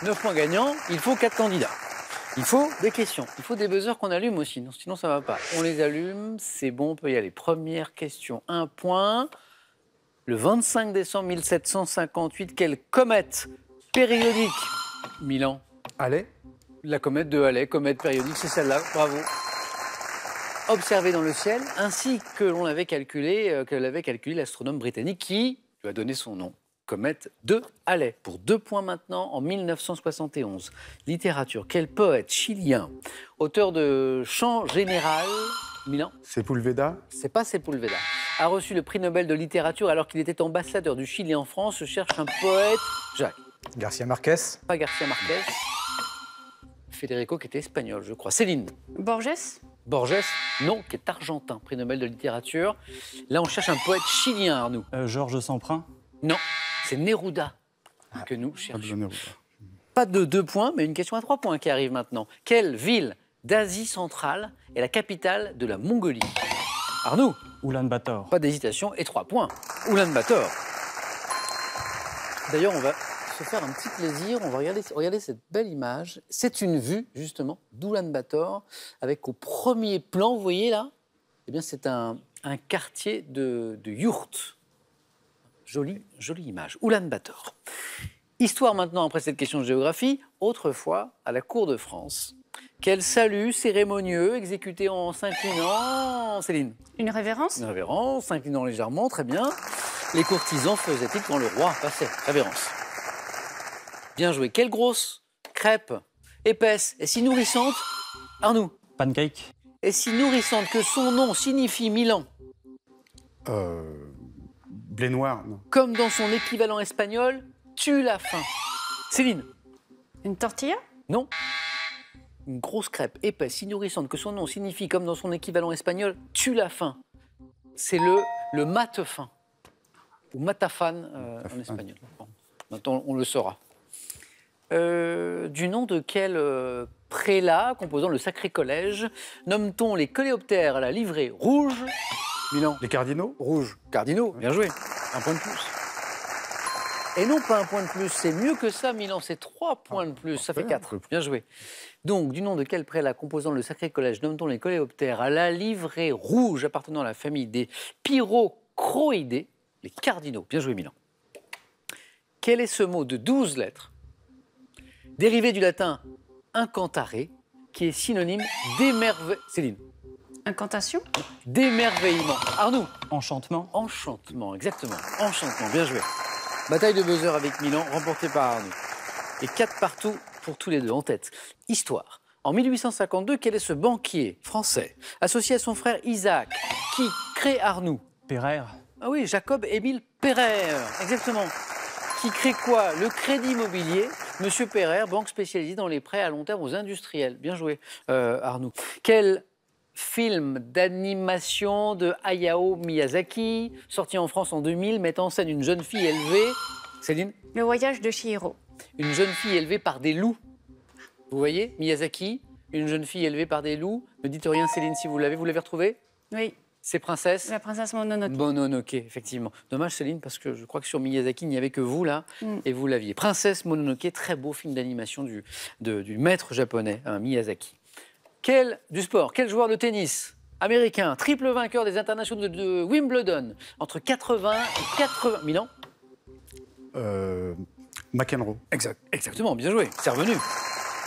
9 points gagnants, il faut 4 candidats. Il faut des questions, il faut des buzzers qu'on allume aussi, sinon ça ne va pas. On les allume, c'est bon, on peut y aller. Première question, 1 point. Le 25 décembre 1758, quelle comète périodique, Milan? Allez. La comète de Halley, comète périodique, c'est celle-là, bravo. Observée dans le ciel, ainsi que l'avait calculé l'astronome britannique qui lui a donné son nom. Comète de Halley. Pour 2 points maintenant, en 1971. Littérature. Quel poète chilien, auteur de chants général, Milan? Sepúlveda. C'est pas Sepúlveda. A reçu le prix Nobel de littérature alors qu'il était ambassadeur du Chili en France. Je cherche un poète. Jacques. Garcia Marquez. Pas Garcia Marquez. Federico, qui était espagnol, je crois. Céline. Borges. Borges, non, qui est argentin, prix Nobel de littérature. Là, on cherche un poète chilien, Arnaud. Georges Semprin. Non, c'est Neruda que nous cherchons. Pas de 2 points, mais une question à 3 points qui arrive maintenant. Quelle ville d'Asie centrale est la capitale de la Mongolie? Arnaud. Oulan-Bator. Pas d'hésitation et 3 points. Oulan-Bator. D'ailleurs, on va se faire un petit plaisir. On va regarder cette belle image. C'est une vue, justement, d'Oulan-Bator, avec au premier plan, vous voyez là, eh bien, c'est un quartier de yourtes. Jolie image. Oulan-Bator. Histoire maintenant, après cette question de géographie. Autrefois, à la cour de France, quel salut cérémonieux exécuté en s'inclinant, Céline? Une révérence? Une révérence, s'inclinant légèrement, très bien. Les courtisans faisaient-ils quand le roi passait? Révérence. Bien joué. Quelle grosse crêpe épaisse et si nourrissante, Arnaud? Pancake. Et si nourrissante que son nom signifie Milan? Blé noir, non. Comme dans son équivalent espagnol, tue la faim. Céline? Une tortilla? Non. Une grosse crêpe épaisse, si nourrissante que son nom signifie, comme dans son équivalent espagnol, tue la faim. C'est le mate-faim. Ou matafan en espagnol. Bon, maintenant, on le saura. Du nom de quel prélat composant le Sacré Collège nomme-t-on les coléoptères à la livrée rouge? Milan? Les cardinaux? Rouge. Cardinaux, bien joué. 1 point de plus. Et non pas 1 point de plus, c'est mieux que ça, Milan, c'est 3 points de plus, ça fait 4. Bien joué. Donc, du nom de quel prélat composant le Sacré Collège nomme-t-on les coléoptères à la livrée rouge appartenant à la famille des Pyrocroidés, les cardinaux? Bien joué, Milan. Quel est ce mot de 12 lettres, dérivé du latin incantare, qui est synonyme d'émerveillement? Céline? Incantation? D'émerveillement. Arnaud? Enchantement. Enchantement, exactement. Enchantement, bien joué. Bataille de buzzer avec Milan, remportée par Arnaud. Et 4 partout pour tous les deux, en tête. Histoire. En 1852, quel est ce banquier français, associé à son frère Isaac, qui crée Arnoux? Pereire. Ah oui, Jacob-Émile Pereire, exactement. Qui crée quoi? Le crédit immobilier. Monsieur Pereire, banque spécialisée dans les prêts à long terme aux industriels. Bien joué, Arnoux. Quel film d'animation de Hayao Miyazaki, sorti en France en 2000, met en scène une jeune fille élevée... Céline? Le voyage de Chihiro. Une jeune fille élevée par des loups. Vous voyez, Miyazaki, une jeune fille élevée par des loups. Ne dites rien, Céline, si vous l'avez retrouvé? Oui. C'est Princesse? La princesse Mononoke. Mononoke, effectivement. Dommage, Céline, parce que je crois que sur Miyazaki, il n'y avait que vous, là, et vous l'aviez. Princesse Mononoke, très beau film d'animation du maître japonais, Miyazaki. Du sport, quel joueur de tennis américain, triple vainqueur des internationaux de Wimbledon, entre 80 et 80... Milan? McEnroe. Exactement, bien joué, c'est revenu.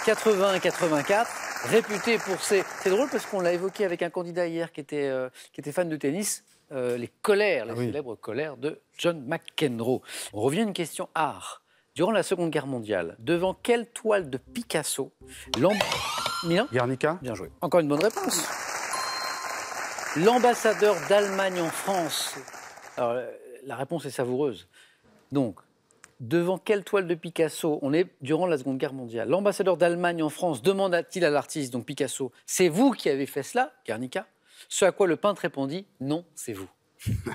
80 et 84, réputé pour ses... C'est drôle parce qu'on l'a évoqué avec un candidat hier qui était fan de tennis, les colères, les célèbres colères de John McEnroe. On revient à une question art. Durant la Seconde Guerre mondiale, devant quelle toile de Picasso Milan? Guernica. Bien joué. Encore une bonne réponse. L'ambassadeur d'Allemagne en France. Alors, la réponse est savoureuse. Donc, devant quelle toile de Picasso on est durant la Seconde Guerre mondiale? L'ambassadeur d'Allemagne en France demanda-t-il à l'artiste, donc Picasso, c'est vous qui avez fait cela, Guernica? Ce à quoi le peintre répondit, non, c'est vous,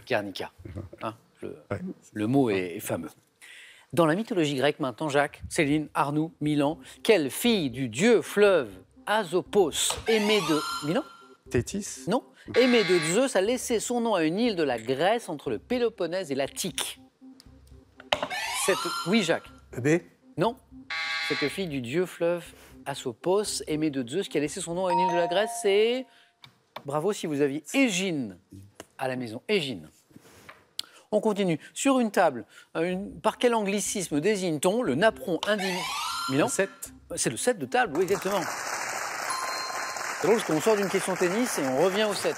Guernica. Hein, le mot est fameux. Dans la mythologie grecque maintenant, Jacques, Céline, Arnoux, Milan, quelle fille du dieu fleuve Asopos, aimée de... Milan? Thétis? Non. Aimée de Zeus, a laissé son nom à une île de la Grèce entre le Péloponnèse et l'Attique. Oui, Jacques? B? Non. cette fille du dieu fleuve Asopos, aimée de Zeus, qui a laissé son nom à une île de la Grèce? C'est... Bravo si vous aviez Égine à la maison. Égine. On continue. Sur une table, par quel anglicisme désigne-t-on le napperon individuel? Milan? 7. C'est le 7 de table, oui, exactement. C'est drôle parce qu'on sort d'une question tennis et on revient au 7.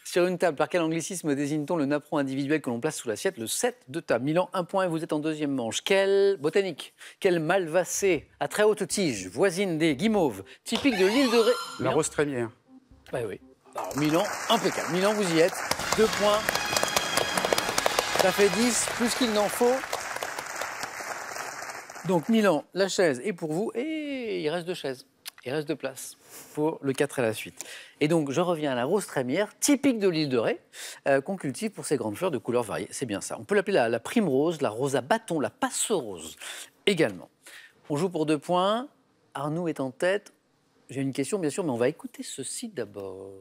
Sur une table, par quel anglicisme désigne-t-on le napperon individuel que l'on place sous l'assiette? Le 7 de table. Milan, 1 point et vous êtes en deuxième manche. Quelle botanique, quelle malvacée à très haute tige, voisine des guimauves, typique de l'île de Ré... La rose trémière. Bah oui. Alors Milan, impeccable. Milan, vous y êtes. 2 points. Ça fait 10, plus qu'il n'en faut. Donc Milan, la chaise est pour vous et il reste 2 chaises. Il reste 2 places pour le 4 et la suite. Et donc, je reviens à la rose trémière, typique de l'île de Ré, qu'on cultive pour ses grandes fleurs de couleurs variées. C'est bien ça. On peut l'appeler la prime rose, la rose à bâton, la passerose également. On joue pour 2 points. Arnaud est en tête. J'ai une question, bien sûr, mais on va écouter ceci d'abord.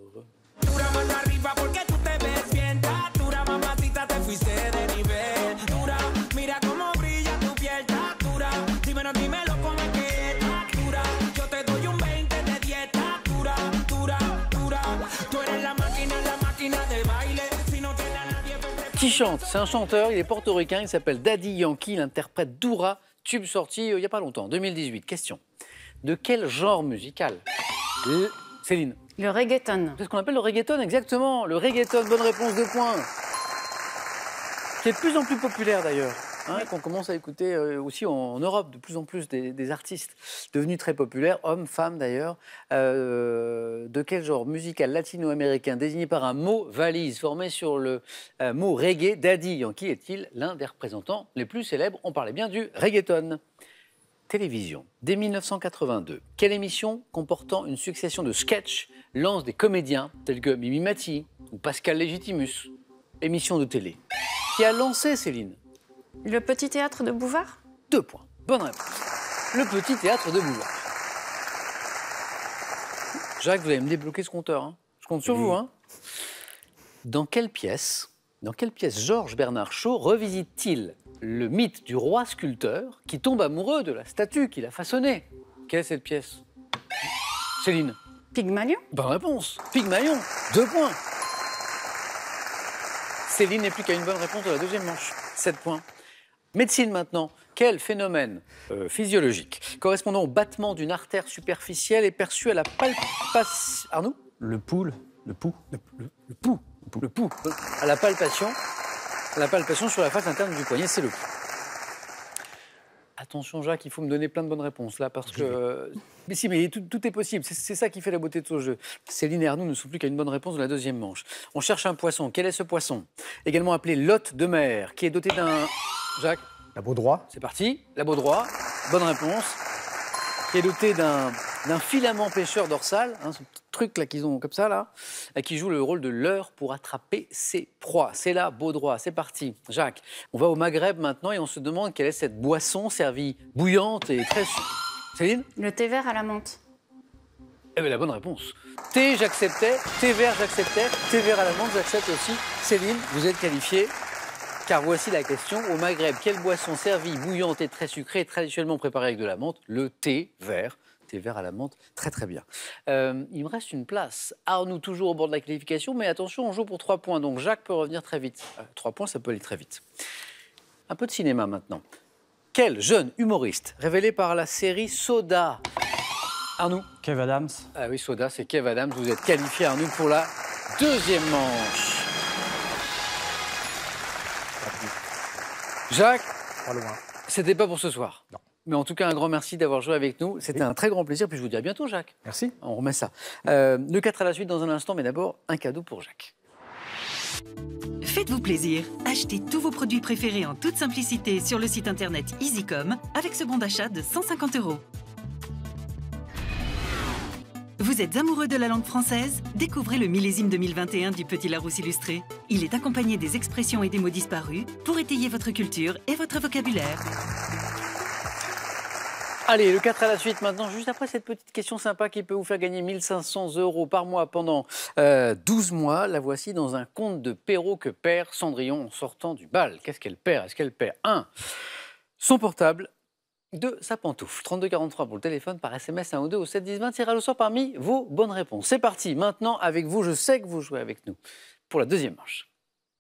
Qui chante? C'est un chanteur, il est portoricain, il s'appelle Daddy Yankee, il interprète Doura, tube sorti il n'y a pas longtemps, 2018. Question. De quel genre musical? Céline. Le reggaeton. C'est ce qu'on appelle le reggaeton, exactement. Le reggaeton, bonne réponse, 2 points. Qui est de plus en plus populaire d'ailleurs. Hein, qu'on commence à écouter aussi en Europe, de plus en plus des artistes devenus très populaires, hommes, femmes d'ailleurs. De quel genre musical latino-américain désigné par un mot valise formé sur le mot reggae? Daddy Yankee est-il l'un des représentants les plus célèbres? On parlait bien du reggaeton. Télévision. Dès 1982, quelle émission comportant une succession de sketchs lance des comédiens tels que Mimi Mati ou Pascal Légitimus? Émission de télé. Qui a lancé, Céline? Le petit théâtre de Bouvard? 2 points. Bonne réponse. Le petit théâtre de Bouvard. Jacques, vous allez me débloquer ce compteur. Hein. Je compte sur vous. Hein. Dans quelle pièce Georges Bernard Shaw revisite-t-il le mythe du roi sculpteur qui tombe amoureux de la statue qu'il a façonnée? Quelle est cette pièce? Céline. Pygmalion? Bonne réponse. Pygmalion. 2 points. Céline n'est plus qu'à une bonne réponse de la deuxième manche. 7 points. Médecine maintenant. Quel phénomène physiologique correspondant au battement d'une artère superficielle est perçu à la palpation... Arnaud? Le pouls. Le pouls. Le pouls. À la palpation sur la face interne du poignet, c'est le pouls. Attention Jacques, il faut me donner plein de bonnes réponses là parce que... Mais si, mais tout est possible, c'est ça qui fait la beauté de ce jeu. Céline et Arnaud ne sont plus qu'à une bonne réponse de la deuxième manche. On cherche un poisson. Quel est ce poisson? Également appelé l'hôte de mer, qui est doté d'un... Jacques? La baudroie. C'est parti, la baudroie, bonne réponse. Qui est doté d'un filament pêcheur dorsal, hein, ce petit truc là qu'ils ont comme ça là, qui joue le rôle de leurre pour attraper ses proies. C'est la baudroie, c'est parti. Jacques, on va au Maghreb maintenant et on se demande quelle est cette boisson servie bouillante et très... Céline? Le thé vert à la menthe. Eh bien la bonne réponse. Thé, j'acceptais. Thé vert, j'acceptais. Thé vert à la menthe, j'accepte aussi. Céline, vous êtes qualifiée. Car voici la question. Au Maghreb, quelle boisson servie bouillante et très sucrée est traditionnellement préparée avec de la menthe? Le thé vert. Thé vert à la menthe, très très bien. Il me reste une place. Arnaud toujours au bord de la qualification, mais attention, on joue pour 3 points. Donc Jacques peut revenir très vite. 3 points, ça peut aller très vite. Un peu de cinéma maintenant. Quel jeune humoriste révélé par la série Soda? Arnaud? Kev Adams. Ah oui, Soda, c'est Kev Adams. Vous êtes qualifié, Arnaud, pour la deuxième manche. Jacques, Pas loin. c'était pas pour ce soir. Non. Mais en tout cas, un grand merci d'avoir joué avec nous. C'était un très grand plaisir. Puis je vous dis à bientôt, Jacques. Merci. On remet ça. Le 4 à la suite dans un instant, mais d'abord, un cadeau pour Jacques. Faites-vous plaisir. Achetez tous vos produits préférés en toute simplicité sur le site internet EasyCom avec ce bon d'achat de 150 €. Vous êtes amoureux de la langue française? Découvrez le millésime 2021 du Petit Larousse illustré. Il est accompagné des expressions et des mots disparus pour étayer votre culture et votre vocabulaire. Allez, le 4 à la suite maintenant, juste après cette petite question sympa qui peut vous faire gagner 1 500 € par mois pendant 12 mois. La voici dans un conte de Perrault que perd Cendrillon en sortant du bal. Qu'est-ce qu'elle perd? Est-ce qu'elle perd 1. Son portable, de sa pantoufle. 3243 pour le téléphone, par SMS 1 ou 2 au 7 10 20, tirage au sort parmi vos bonnes réponses. C'est parti, maintenant avec vous, je sais que vous jouez avec nous pour la deuxième manche.